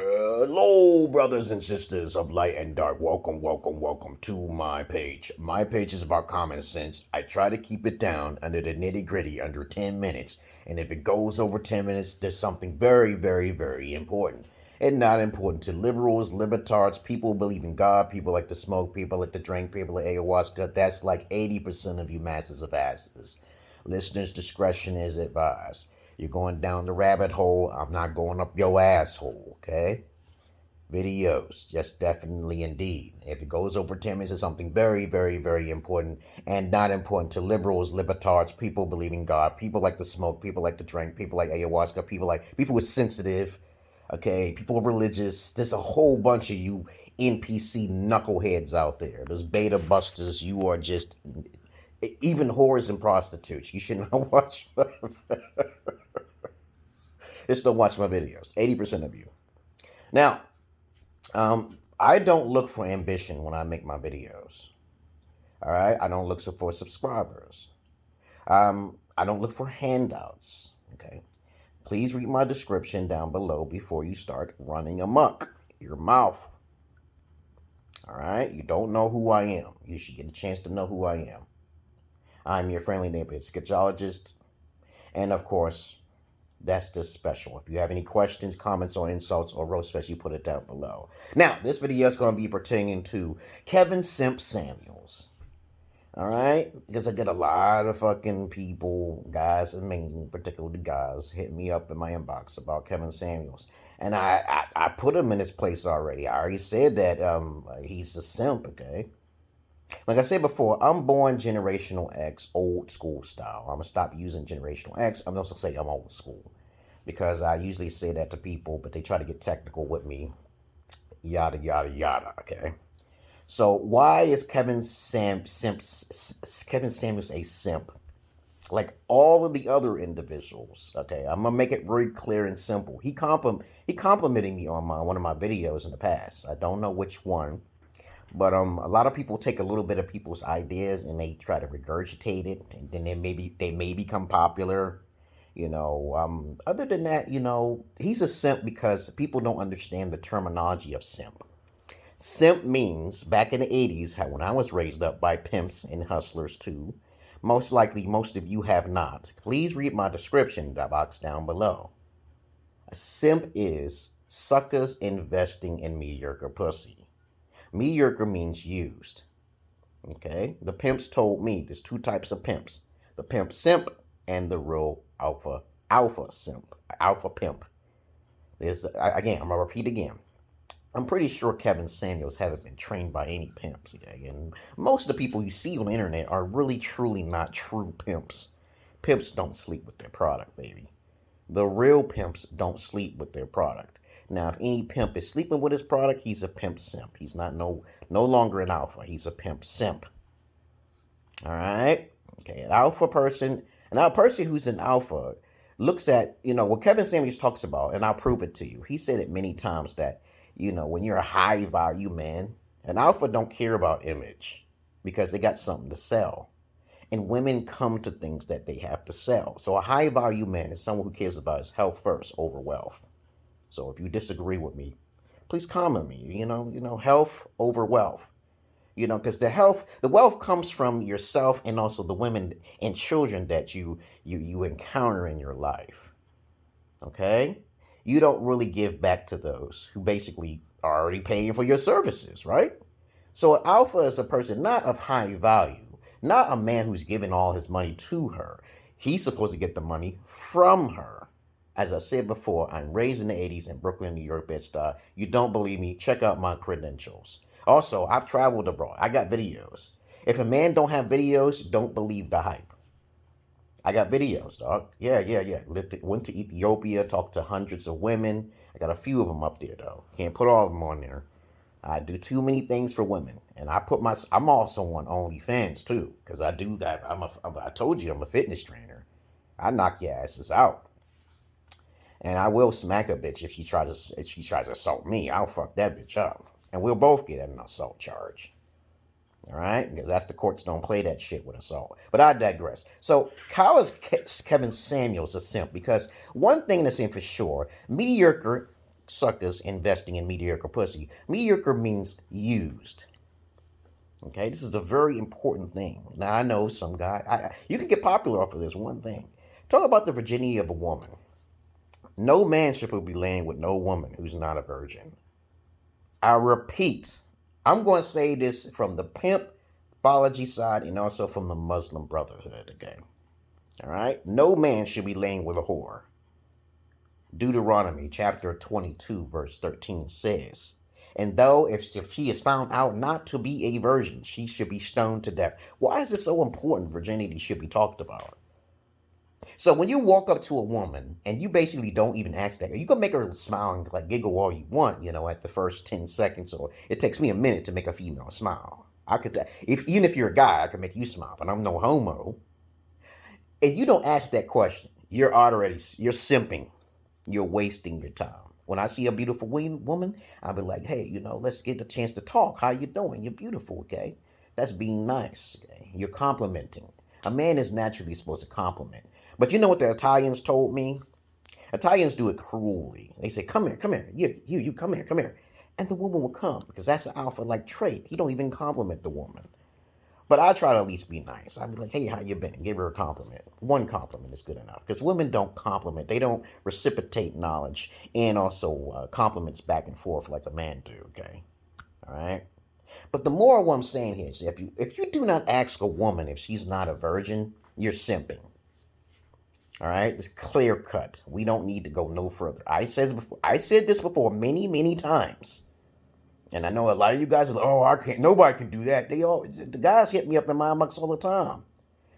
Hello, brothers and sisters of light and dark. Welcome to my page. My page is about common sense. I try to keep it down under the nitty gritty, under 10 minutes. And if it goes over 10 minutes, there's something very important. And not important to liberals, libertards, people who believe in God, people like to smoke, people like to drink, people like ayahuasca. That's like 80% of you masses of asses. Listeners' discretion is advised. You're going down the rabbit hole. I'm not going up your asshole, okay? Videos, just definitely indeed. If it goes over 10 minutes, it's something very important and not important to liberals, libertards, people believe in God, people like to smoke, people like to drink, people like ayahuasca, people who are sensitive, okay? People are religious. There's a whole bunch of you NPC knuckleheads out there. Those beta busters, you are just even whores and prostitutes. You should not watch just don't watch my videos. 80% of you. Now, I don't look for ambition when I make my videos. All right? I don't look for subscribers. I don't look for handouts. Okay? Please read my description down below before you start running amok your mouth. All right? You don't know who I am. You should get a chance to know who I am. I'm your friendly neighborhood Sexologist. And of course, that's just special. If you have any questions, comments, or insults, or roast fest, you put it down below. Now, this video is going to be pertaining to Kevin Simp Samuels. All right? Because I get a lot of fucking people, guys, and mainly, particularly guys, hit me up in my inbox about Kevin Samuels. And I put him in his place already. I already said that he's a simp, okay? Like I said before, I'm born generational X, old school style. I'm going to stop using generational X. I'm also say I'm old school because I usually say that to people, but they try to get technical with me. Yada, okay? So why is Kevin Samuels a simp? Like all of the other individuals, okay? I'm going to make it very clear and simple. He complimented me on one of my videos in the past. I don't know which one. But a lot of people take a little bit of people's ideas and they try to regurgitate it, and then they may become popular. Other than that, he's a simp because people don't understand the terminology of simp. Simp means, back in the 80s, when I was raised up by pimps and hustlers too, most likely most of you have not. Please read my description box down below. A simp is suckers investing in mediocre pussy. Mediocre means used. Okay? The pimps told me there's two types of pimps. The pimp simp and the real alpha simp. Alpha pimp. I'm going to repeat again. I'm pretty sure Kevin Samuels haven't been trained by any pimps. Okay? And most of the people you see on the internet are really, truly not true pimps. Pimps don't sleep with their product, baby. The real pimps don't sleep with their product. Now, if any pimp is sleeping with his product, he's a pimp simp. He's not no longer an alpha. He's a pimp simp. All right? Okay, an alpha person, a person who's an alpha looks at, what Kevin Samuels talks about, and I'll prove it to you. He said it many times that, when you're a high value man, an alpha don't care about image because they got something to sell. And women come to things that they have to sell. So a high value man is someone who cares about his health first over wealth. So if you disagree with me, please comment me. Health over wealth. Because the wealth comes from yourself and also the women and children that you encounter in your life. Okay? You don't really give back to those who basically are already paying for your services, right? So an alpha is a person not of high value, not a man who's giving all his money to her. He's supposed to get the money from her. As I said before, I'm raised in the 80s in Brooklyn, New York, Bed-Stuy. You don't believe me? Check out my credentials. Also, I've traveled abroad. I got videos. If a man don't have videos, don't believe the hype. I got videos, dog. Yeah. Went to Ethiopia, talked to hundreds of women. I got a few of them up there, though. Can't put all of them on there. I do too many things for women. And I'm also on OnlyFans, too. Because I do that. I told you I'm a fitness trainer. I knock your asses out. And I will smack a bitch if she tries to assault me. I'll fuck that bitch up. And we'll both get an assault charge. All right, because that's the courts don't play that shit with us all. But I digress. So how is Kevin Samuels a simp? Because one thing that's in for sure, mediocre suckers investing in mediocre pussy. Mediocre means used. Okay, this is a very important thing. Now I know some guy, you can get popular off of this one thing. Talk about the virginity of a woman. No man should be laying with no woman who's not a virgin. I repeat, I'm going to say this from the pimp apology side and also from the Muslim Brotherhood, okay? All right? No man should be laying with a whore. Deuteronomy chapter 22, verse 13 says, and though if she is found out not to be a virgin, she should be stoned to death. Why is it so important virginity should be talked about? So when you walk up to a woman and you basically don't even ask that, you can make her smile and like giggle all you want, at the first 10 seconds, or it takes me a minute to make a female smile. I could, even if you're a guy, I can make you smile, but I'm no homo. And you don't ask that question, you're simping. You're wasting your time. When I see a beautiful woman, I'll be like, hey, let's get the chance to talk. How you doing? You're beautiful, okay? That's being nice, okay? You're complimenting. A man is naturally supposed to compliment. But you know what the Italians told me? Italians do it cruelly. They say, come here. You, come here. And the woman will come because that's an alpha-like trait. He don't even compliment the woman. But I try to at least be nice. I'd be like, hey, how you been? Give her a compliment. One compliment is good enough. Because women don't compliment. They don't reciprocate knowledge and also compliments back and forth like a man do, okay? All right? But the moral what I'm saying here is if you do not ask a woman if she's not a virgin, you're simping. All right? It's clear cut. We don't need to go no further. I said this before many, many times. And I know a lot of you guys are like, oh, I can't, nobody can do that. The guys hit me up in my inbox all the time,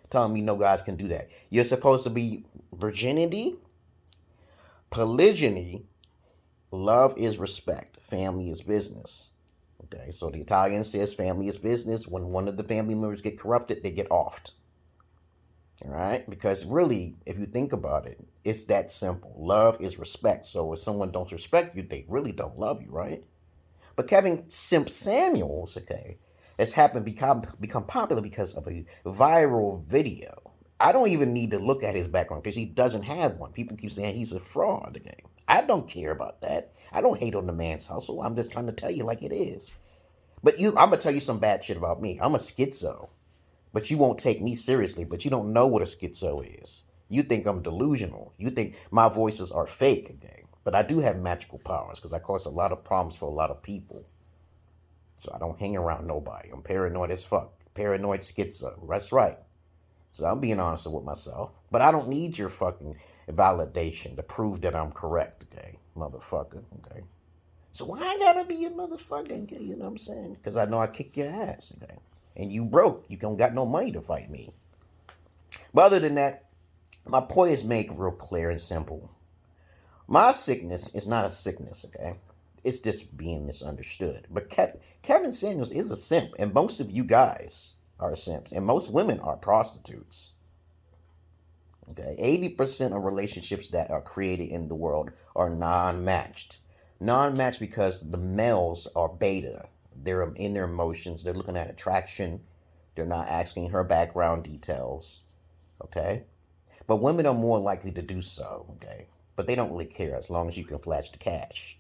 telling me no guys can do that. You're supposed to be virginity, polygyny, love is respect, family is business. Okay, so the Italian says family is business. When one of the family members get corrupted, they get offed. All right, because really, if you think about it, it's that simple. Love is respect. So if someone don't respect you, they really don't love you, right? But Kevin Simp Samuels, okay, has become popular because of a viral video. I don't even need to look at his background because he doesn't have one. People keep saying he's a fraud, okay? I don't care about that. I don't hate on the man's hustle. I'm just trying to tell you like it is. But I'm going to tell you some bad shit about me. I'm a schizo. But you won't take me seriously. But you don't know what a schizo is. You think I'm delusional. You think my voices are fake, okay? But I do have magical powers because I cause a lot of problems for a lot of people. So I don't hang around nobody. I'm paranoid as fuck. Paranoid schizo. That's right. So I'm being honest with myself. But I don't need your fucking validation to prove that I'm correct, okay? Motherfucker, okay? So why I gotta be a motherfucker, okay? You know what I'm saying? Because I know I kick your ass, okay? And you broke. You don't got no money to fight me. But other than that, my point is made real clear and simple. My sickness is not a sickness, okay? It's just being misunderstood. But Kevin Samuels is a simp, and most of you guys are simps, and most women are prostitutes. Okay, 80% of relationships that are created in the world are non-matched. Non-matched because the males are beta. They're in their emotions. They're looking at attraction. They're not asking her background details. Okay? But women are more likely to do so, okay? But they don't really care as long as you can flash the cash.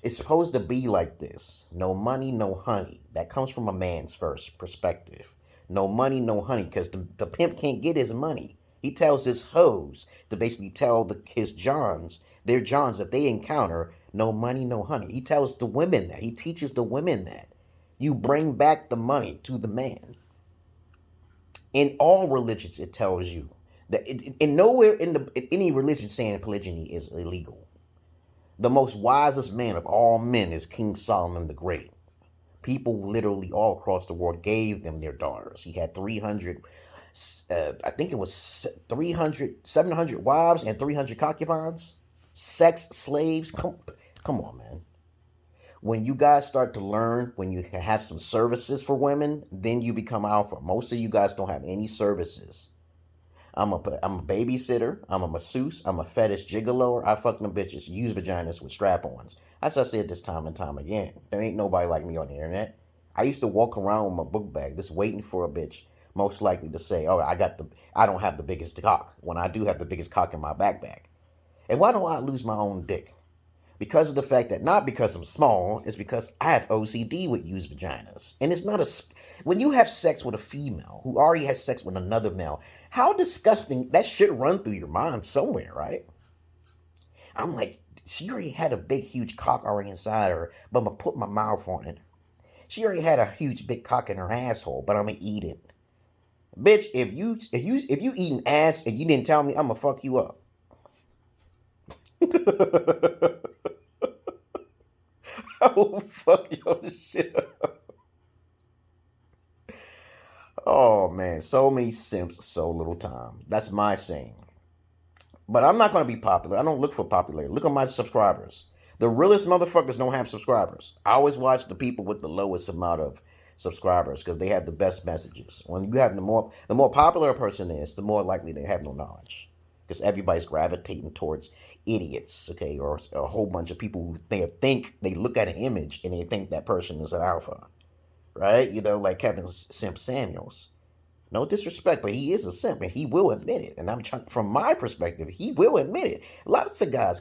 It's supposed to be like this. No money, no honey. That comes from a man's first perspective. No money, no honey, because the pimp can't get his money. He tells his hoes to basically tell his Johns, their Johns that they encounter, no money, no honey. He tells the women that. He teaches the women that. You bring back the money to the man. In all religions, it tells you that nowhere in any religion saying polygyny is illegal. The most wisest man of all men is King Solomon the Great. People literally all across the world gave them their daughters. He had 300, I think it was 700 wives and 300 concubines. Sex slaves. Come on, man. When you guys start to learn, when you have some services for women, then you become alpha. Most of you guys don't have any services. I'm a babysitter. I'm a masseuse. I'm a fetish gigolo. I fuck them bitches. Use vaginas with strap-ons. As I said this time and time again, there ain't nobody like me on the internet. I used to walk around with my book bag, just waiting for a bitch, most likely to say, "Oh, I don't have the biggest cock," when I do have the biggest cock in my backpack. And why don't I lose my own dick? Because of the fact that, not because I'm small, it's because I have OCD with used vaginas. And it's not when you have sex with a female who already has sex with another male, how disgusting, that should run through your mind somewhere, right? I'm like, she already had a big, huge cock already inside her, but I'm going to put my mouth on it. She already had a huge, big cock in her asshole, but I'm going to eat it. Bitch, if you eat an ass and you didn't tell me, I'm going to fuck you up. Oh, fuck your shit up. Oh, man. So many simps, so little time. That's my saying. But I'm not going to be popular. I don't look for popularity. Look at my subscribers. The realest motherfuckers don't have subscribers. I always watch the people with the lowest amount of subscribers because they have the best messages. When you have the more popular a person is, the more likely they have no knowledge. Because everybody's gravitating towards idiots, okay, or a whole bunch of people who they look at an image and they think that person is an alpha, right? You know, like Kevin Simp Samuels. No disrespect, but he is a simp, and he will admit it. And I'm trying, from my perspective, he will admit it. A lot of guys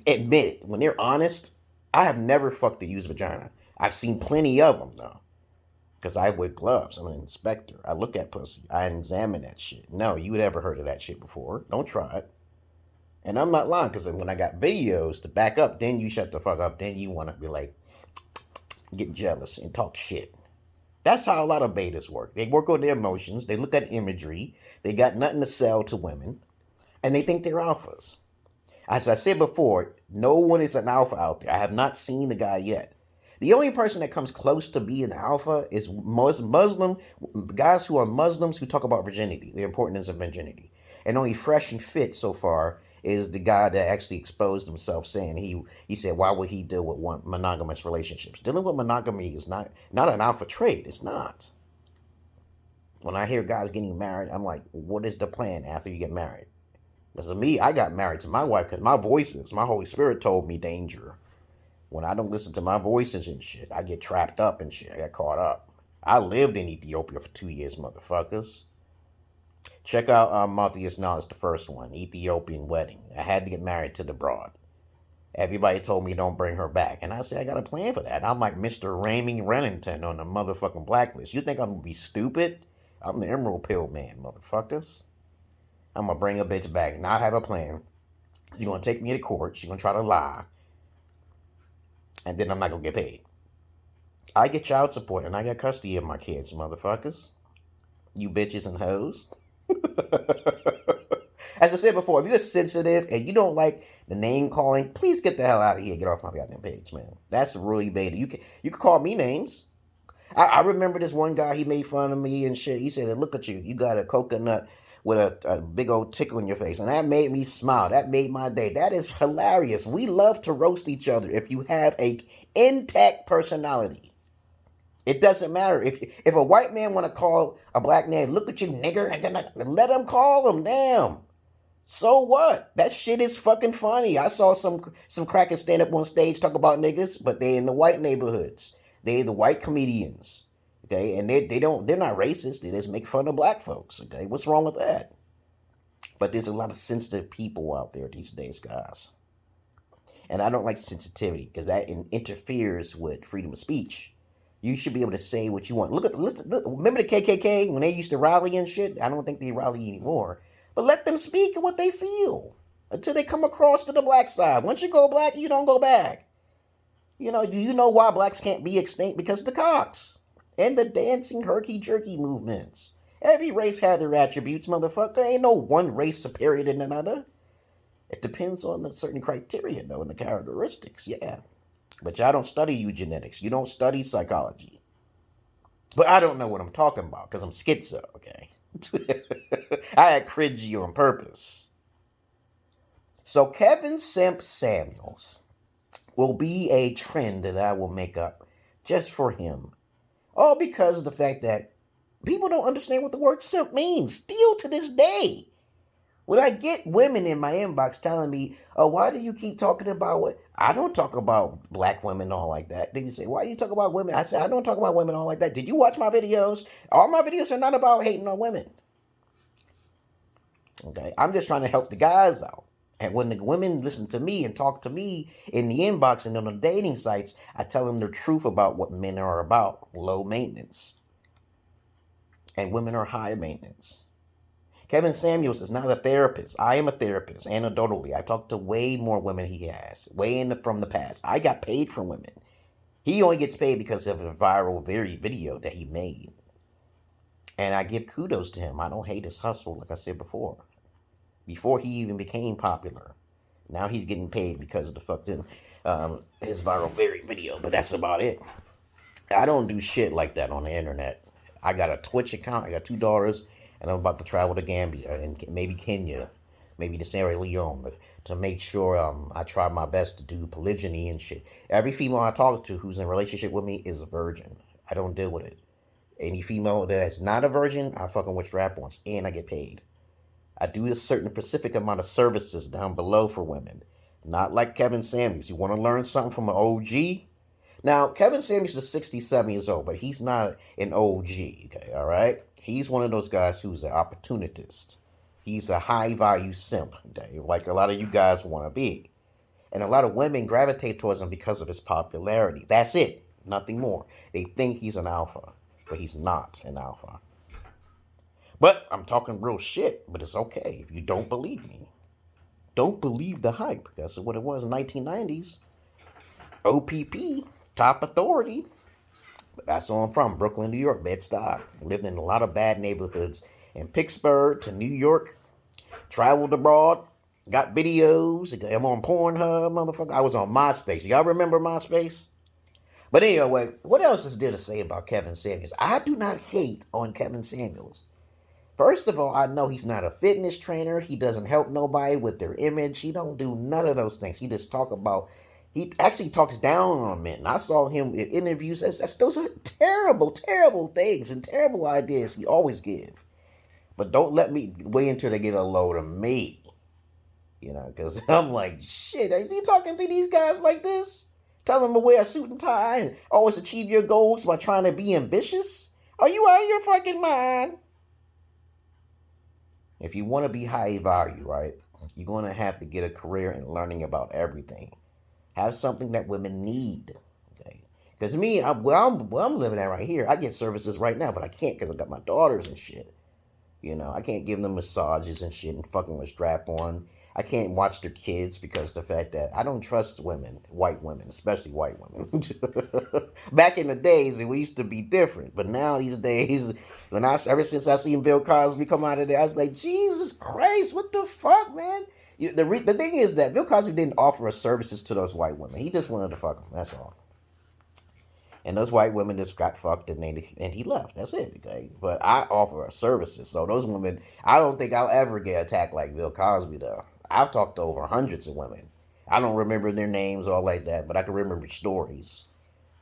admit it when they're honest. I have never fucked a used vagina. I've seen plenty of them though. Because I wear gloves. I'm an inspector. I look at pussy. I examine that shit. No, you would ever heard of that shit before. Don't try it. And I'm not lying, because when I got videos to back up, then you shut the fuck up. Then you want to be like, get jealous and talk shit. That's how a lot of betas work. They work on their emotions. They look at imagery. They got nothing to sell to women. And they think they're alphas. As I said before, no one is an alpha out there. I have not seen the guy yet. The only person that comes close to being alpha is Muslim guys who are Muslims who talk about virginity, the importance of virginity. And only Fresh and Fit so far is the guy that actually exposed himself, saying he said, why would he deal with monogamous relationships? Dealing with monogamy is not an alpha trait. It's not. When I hear guys getting married, I'm like, what is the plan after you get married? Because of me, I got married to my wife because my Holy Spirit told me danger. When I don't listen to my voices and shit, I get trapped up and shit. I get caught up. I lived in Ethiopia for 2 years, motherfuckers. Check out Matthias Knowledge, the first one, Ethiopian wedding. I had to get married to the broad. Everybody told me don't bring her back. And I said, I got a plan for that. I'm like Mr. Ramey Rennington on the motherfucking blacklist. You think I'm going to be stupid? I'm the Emerald Pill man, motherfuckers. I'm going to bring a bitch back and I have a plan. She's going to take me to court. She's going to try to lie. And then I'm not going to get paid. I get child support and I got custody of my kids, motherfuckers. You bitches and hoes. As I said before, if you're sensitive and you don't like the name calling, please get the hell out of here. Get off my goddamn page, man. That's really beta. You can call me names. I remember this one guy, he made fun of me and shit. He said, look at you. You got a coconut with a big old tickle in your face. And that made me smile. That made my day. That is hilarious. We love to roast each other if you have a intact personality. It doesn't matter. If a white man want to call a black man, look at you, nigger, and then let him call him, damn. So what? That shit is fucking funny. I saw some crackers stand up on stage talk about niggas, but they in the white neighborhoods. They the white comedians. Okay, and they're not racist. They just make fun of black folks. Okay, what's wrong with that? But there's a lot of sensitive people out there these days, guys. And I don't like sensitivity because that interferes with freedom of speech. You should be able to say what you want. Look, remember the KKK when they used to rally and shit? I don't think they rally anymore. But let them speak what they feel until they come across to the black side. Once you go black, you don't go back. You know, do you know why blacks can't be extinct? Because of the cocks and the dancing herky-jerky movements. Every race has their attributes, motherfucker. There ain't no one race superior than another. It depends on the certain criteria, though, and the characteristics, yeah. But y'all don't study eugenics. You don't study psychology. But I don't know what I'm talking about because I'm schizo, okay? I had cringe you on purpose. So Kevin Simp Samuels will be a trend that I will make up just for him. All because of the fact that people don't understand what the word simp means. Still to this day. When I get women in my inbox telling me, oh, why do you keep talking about what? I don't talk about black women all like that. They say, why do you talk about women? I say, I don't talk about women all like that. Did you watch my videos? All my videos are not about hating on women. Okay, I'm just trying to help the guys out. And when the women listen to me and talk to me in the inbox and on the dating sites, I tell them the truth about what men are about. Low maintenance. And women are high maintenance. Kevin Samuels is not a therapist. I am a therapist, anecdotally. I've talked to way more women he has, from the past. I got paid from women. He only gets paid because of a viral video that he made. And I give kudos to him. I don't hate his hustle, like I said before. Before he even became popular. Now he's getting paid because of the fucking his viral video, but that's about it. I don't do shit like that on the internet. I got a Twitch account. I got 2 daughters. And I'm about to travel to Gambia and maybe Kenya, maybe to Sierra Leone to make sure I try my best to do polygyny and shit. Every female I talk to who's in a relationship with me is a virgin. I don't deal with it. Any female that's not a virgin, I fucking with strap-ons and I get paid. I do a certain specific amount of services down below for women. Not like Kevin Samuels. You want to learn something from an OG? Now, Kevin Samuels is 67 years old, but he's not an OG, okay, all right? He's one of those guys who's an opportunist. He's a high-value simp, okay, like a lot of you guys want to be. And a lot of women gravitate towards him because of his popularity. That's it. Nothing more. They think he's an alpha, but he's not an alpha. But I'm talking real shit, but it's okay if you don't believe me. Don't believe the hype. That's what it was in the 1990s. OPP, top authority. That's where I'm from, Brooklyn, New York, Bed-Stuy. Lived in a lot of bad neighborhoods. In Pittsburgh to New York. Traveled abroad. Got videos. I'm on Pornhub, motherfucker. I was on MySpace. Y'all remember MySpace? But anyway, what else is there to say about Kevin Samuels? I do not hate on Kevin Samuels. First of all, I know he's not a fitness trainer. He doesn't help nobody with their image. He don't do none of those things. He just he actually talks down on men. I saw him in interviews. Those are terrible, terrible things and terrible ideas he always give. But don't let me wait until they get a load of me. You know, because I'm like, shit, is he talking to these guys like this? Tell them to wear a suit and tie and always achieve your goals by trying to be ambitious? Are you out of your fucking mind? If you want to be high value, right, you're going to have to get a career in learning about everything. Have something that women need, okay? Because me, where I'm living at right here, I get services right now, but I can't because I got my daughters and shit. You know, I can't give them massages and shit and fucking with strap-on. I can't watch their kids because the fact that I don't trust women, white women, especially white women. Back in the days, it used to be different. But now these days, ever since I seen Bill Cosby come out of there, I was like, Jesus Christ, what the fuck, man? The thing is that Bill Cosby didn't offer services to those white women. He just wanted to fuck them. That's all. And those white women just got fucked and he left. That's it. Okay. But I offer services. So those women, I don't think I'll ever get attacked like Bill Cosby though. I've talked to over hundreds of women. I don't remember their names or like that, but I can remember stories.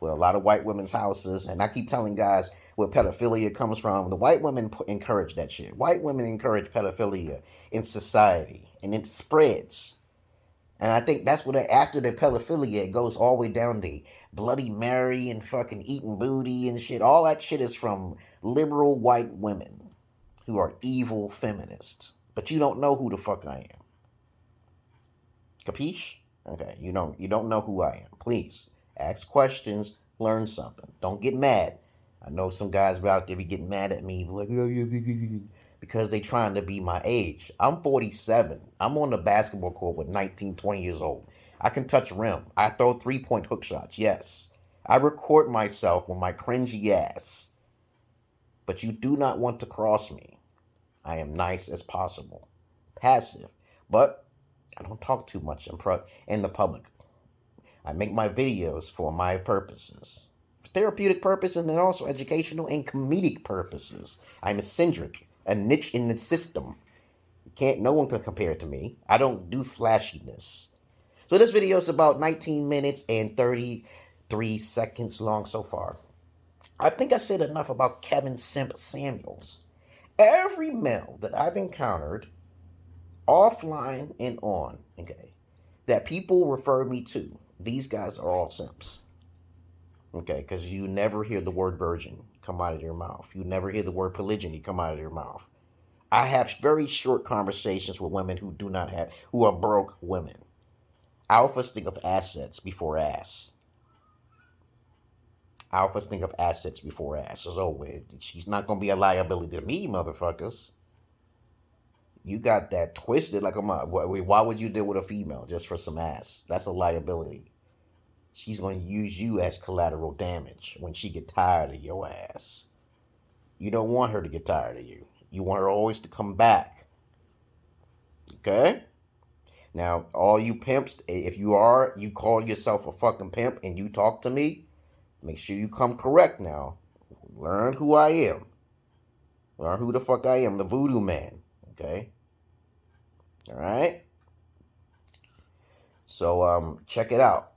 With a lot of white women's houses. And I keep telling guys where pedophilia comes from. The white women encourage that shit. White women encourage pedophilia in society. And it spreads. And I think that's what after the pedophilia, it goes all the way down to Bloody Mary and fucking eating booty and shit. All that shit is from liberal white women who are evil feminists. But you don't know who the fuck I am. Capiche? Okay, you don't know who I am. Please, ask questions, learn something. Don't get mad. I know some guys out there be getting mad at me like, oh, yeah, because they trying to be my age. I'm 47. I'm on the basketball court with 19, 20 years old. I can touch rim. I throw 3-point hook shots, yes. I record myself with my cringy ass. But you do not want to cross me. I am nice as possible. Passive. But I don't talk too much in the public. I make my videos for my purposes. For therapeutic purposes and also educational and comedic purposes. I'm eccentric. A niche in the system. No one can compare it to me. I don't do flashiness. So this video is about 19 minutes and 33 seconds long so far. I think I said enough about Kevin Simp Samuels. Every male that I've encountered offline and on, okay, that people refer me to, these guys are all simps. Okay, because you never hear the word virgin come out of your mouth. You never hear the word polygyny come out of your mouth. I have very short conversations with women who are broke women. Alphas think of assets before ass. Alphas think of assets before ass. It's over. She's not going to be a liability to me, motherfuckers. You got that twisted like a mother. Why would you deal with a female just for some ass? That's a liability. She's going to use you as collateral damage when she get tired of your ass. You don't want her to get tired of you. You want her always to come back. Okay? Now, all you pimps, if you call yourself a fucking pimp and you talk to me, make sure you come correct now. Learn who I am. Learn who the fuck I am, the voodoo man. Okay? All right? So, check it out.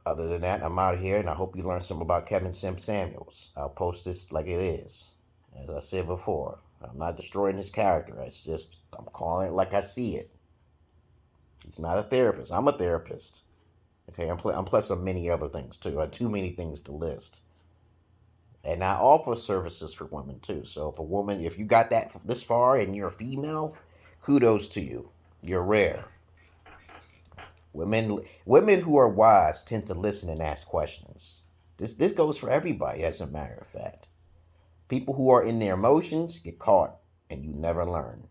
Other than that, I'm out of here, and I hope you learned something about Kevin Simp Samuels. I'll post this like it is. As I said before, I'm not destroying his character. It's just, I'm calling it like I see it. He's not a therapist. I'm a therapist. Okay, I'm plus of many other things, too. I have too many things to list. And I offer services for women, too. So if you got that this far and you're a female, kudos to you. You're rare. Women who are wise tend to listen and ask questions. This goes for everybody, as a matter of fact. People who are in their emotions get caught, and you never learn.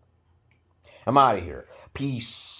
I'm out of here. Peace.